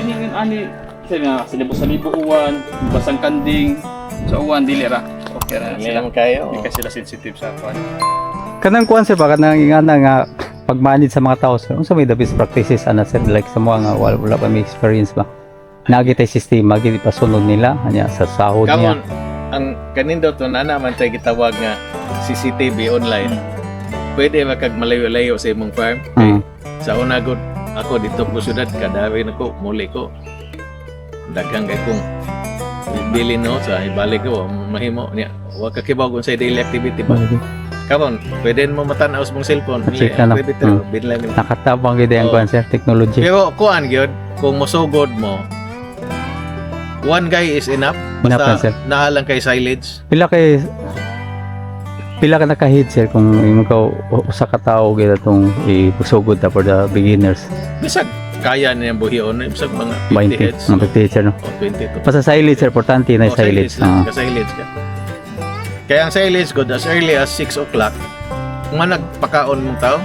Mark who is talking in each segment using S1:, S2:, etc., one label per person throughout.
S1: kining ani sa libo uwan, basang kanding sa uwan dili ra. Okay ra sila.
S2: Ngayon kayo.
S1: Hindi kasi sila sensitive sa kuan.
S3: Kanang kuan sir ba kanang ingana nga pag-manage sa mga tao sir. Unsa may the best practices ana sir like sa mga nga wala pa may experience ba. Nagitay sistema gid pasunod nila anya sa sahod niya.
S2: Kamon, ang kanindo to na naman tayo gitawag nga CCTV online. Pwede makag malayo-layo sa imong farm.
S3: Mm.
S2: Sa una gud ako dito ko syudad kadawin ako muli ko. Daghang kay kong bili no sa ibalik ko mahimo niya. Wa ka kibaw kung sa daily activity ba. Karon, pwede mo matanaw sa mong cellphone.
S3: Check na, no?
S2: Pwede to binlan mo.
S3: Nakatabang gid ang
S2: Oo.
S3: kuan sir technology.
S2: Pero kuan gyud kung mosugod mo one guy is enough.
S3: Enough na, sir.
S2: Basta nahalang kay silage.
S3: Pila ka naka-hit sir kung imong ka usa ka tawo gid atong isugod ta for the beginners.
S2: Bisag kaya niyang buhion bisag mga 50
S3: 20
S2: heads.
S3: mga teacher no.
S2: O 22.
S3: Basta silage sir importante na
S2: O,
S3: silage.
S2: lang, ka-silage ka. Kaya ang silage good as early as 6 o'clock. Kung nagpakaon mong tao,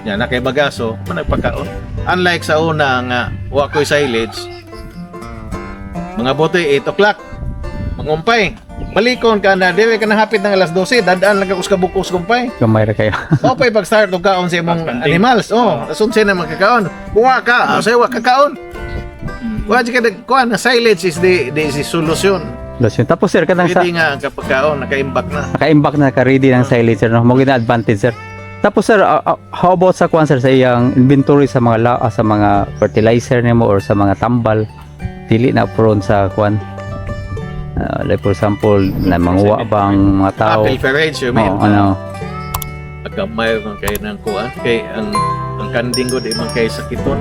S2: yan na kay bagaso, nagpakaon. Unlike sa una nga wa ko'y silage, mga botoy 8 o'clock, mangumpay. Balikon ka na, dewe ka na hapit ng alas 12, dadaan lang ka bukos kumpay.
S3: Gamay ra kayo.
S2: Mapay pag-start og kaon sa imong
S1: Pagkanting.
S2: animals. Alas 11 na magkakaon. Buwa ka, sa wa kakaon. Wa ka kuan na silage is the solution.
S3: Lasyon. Tapos sir kanang sa
S2: Pwede nga kapag kaon nakaimbak na.
S3: naka-imbak na ka-ready ng silage sir no. Mo gid na advantage sir. Tapos sir how about sa kuan sir sa iyang inventory sa mga sa mga fertilizer nimo or sa mga tambal dili na prone sa kuan. Like for example na manguwa bang mga tao.
S2: Pilferage, you mean?
S3: Oo, ano.
S2: Agamay man kay nang kuan kay ang kanding ko di man kay sakiton.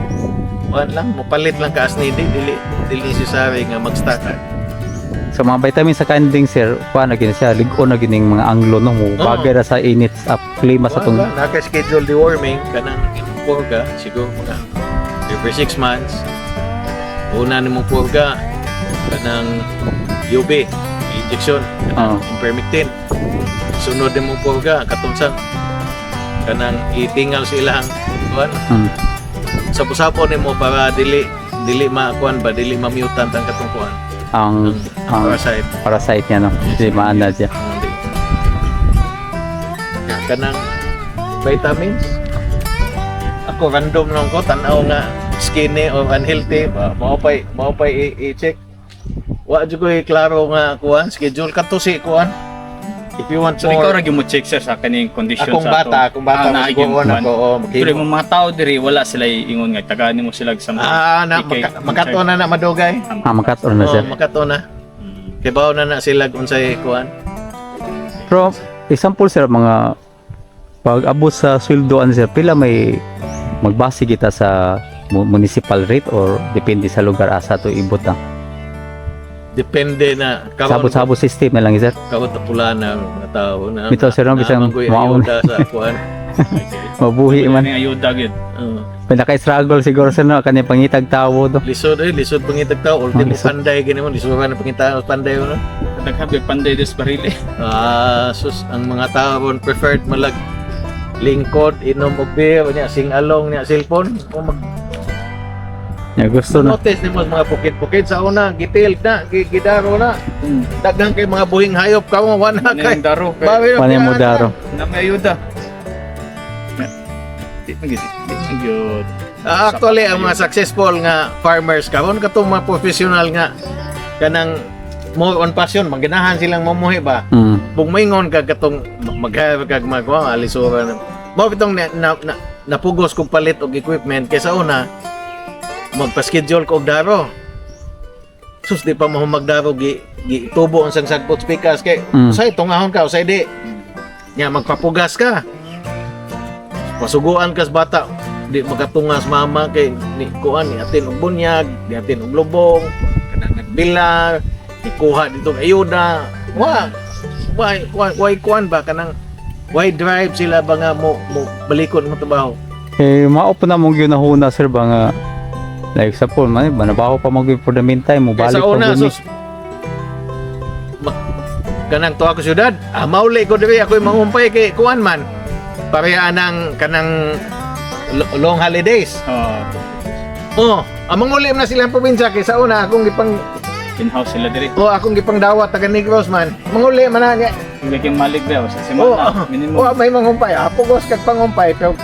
S2: Kuan lang mopalit lang ka as needed dili necessary nga mag-stock.
S3: Sa mga vitamin sa kanding sir, kuan na gid siya lig-on na gining mga anglo no mo
S2: Oo.
S3: bagay ra sa init sa klima sa tong
S2: Naka-schedule deworming kanang purga siguro mga every 6 months. Una nimong purga kanang UV injection kanang impermectin. Sunod nimong purga katong kanang itingal sa ilang kuan. Sapo-sapo nimo para dili makuan ba dili ma-mutant ang katong kuan.
S3: ang
S2: Parasite.
S3: parasite niya no. Di maana siya.
S2: Kanang vitamins. Ako random lang ko tanaw nga skinny or unhealthy mao pay i-check. Wa jud ko klaro nga kuan schedule kadto si kuan. If you want
S1: So ikaw
S2: more
S1: ra gyud mo check sir sa kaning condition
S2: akong
S1: sa
S2: bata mas kuan ako
S1: Pero yung mga tao diri wala sila ingon nga tagani mo sila sa
S2: makato na madugay.
S3: Makaton na sir.
S2: Makato na. Kay bawo na sila unsay kuan.
S3: Pero example sir mga pag abot sa sweldoan sir pila may magbase kita sa municipal rate or depende sa lugar asa to ibot na.
S2: Depende na
S3: Sabot-sabot system na lang sir.
S2: karon pula na mga tao na.
S3: Bitaw, sir, no, bisang maun.
S2: sa kuan.
S3: Mabuhi man.
S1: Yung ayuda gyud.
S3: Pinaka-struggle siguro sir no kanya pangitag tawo to.
S2: Lisod pangitag tao ultimo
S3: Lisod.
S2: panday gani mo lisod na pangitag panday no.
S1: Naghabi panday des barili.
S2: Sus ang mga tao ron preferred malag lingkod inom og beer nya sing along nya cellphone o mag
S3: Ya gusto na.
S2: notice nimo mga pukit-pukit sa una gitil na gidaro na daghang kay mga buhing hayop kamo wala kay
S1: Ning daro kay
S2: bawi
S3: Panay mo daro.
S1: na may ayuda. Di magid. Gyud.
S2: Actually ang mga successful nga farmers karon katong mga professional nga kanang more on passion maganahan silang mamuhi ba bugmaingon ka katong mag-have kag magwa alisura mo bitong napugos kong palit og equipment kaysa una magpa-schedule ko og daro sus di pa mo magdaro gi tubo ang sang sagpot speakers kay usay tungahon ka usay di nya magpapugas ka pasuguan kas bata di magatungas mama kay ni kuan ni atin og bunyag di atin og lubong kanang nagbilar ikuha dito ayuda why kuan ba kanang why drive sila ba nga mo balikon mo trabaho
S3: mao pa na mong ginahuna sir ba nga like example man ba nabaho pa mag for the meantime mo balik
S2: sa
S3: pa
S2: una
S3: guni.
S2: sus kanang tuwa ko syudad mauli ko diri ako mangumpay kay kuan man pareha nang kanang long holidays Oh, mangulim na silang probinsya kay sa una akong gipang
S1: In-house sila diri.
S2: akong gipang dawat taga Negros man. Mangulim man na.
S1: Hindi kayong malik daw sa
S2: Oh,
S1: semana. Minimum.
S2: may mangumpay. Apugos kag pangumpay pero